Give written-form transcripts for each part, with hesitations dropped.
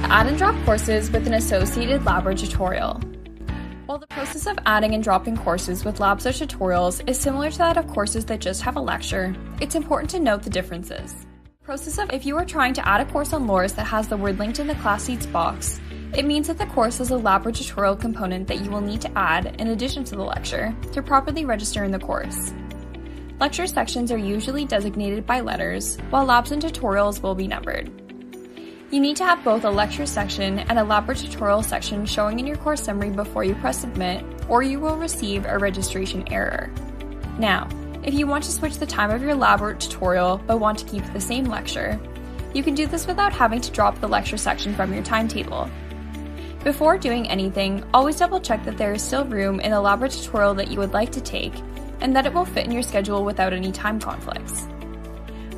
add and drop courses with an associated lab or tutorial. While the process of adding and dropping courses with labs or tutorials is similar to that of courses that just have a lecture, it's important to note the differences. If you are trying to add a course on LORIS that has the word linked in the class seats box, it means that the course has a lab or tutorial component that you will need to add in addition to the lecture to properly register in the course. Lecture sections are usually designated by letters, while labs and tutorials will be numbered. You need to have both a lecture section and a lab or tutorial section showing in your course summary before you press submit, or you will receive a registration error. Now, if you want to switch the time of your lab or tutorial but want to keep the same lecture, you can do this without having to drop the lecture section from your timetable. Before doing anything, always double check that there is still room in the lab or tutorial that you would like to take, and that it will fit in your schedule without any time conflicts.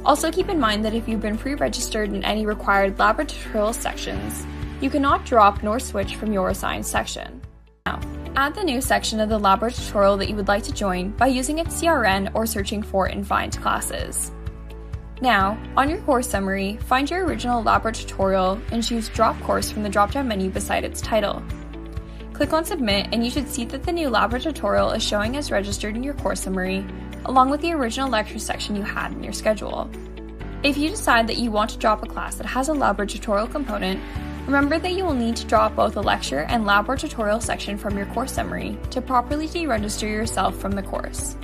Also keep in mind that if you've been pre-registered in any required lab or tutorial sections, you cannot drop nor switch from your assigned section. Now, add the new section of the lab or tutorial that you would like to join by using its CRN or searching for in Find Classes. Now, on your course summary, find your original lab or tutorial and choose Drop Course from the drop-down menu beside its title. Click on Submit and you should see that the new lab or tutorial is showing as registered in your course summary, along with the original lecture section you had in your schedule. If you decide that you want to drop a class that has a lab or tutorial component, remember that you will need to drop both a lecture and lab or tutorial section from your course summary to properly deregister yourself from the course.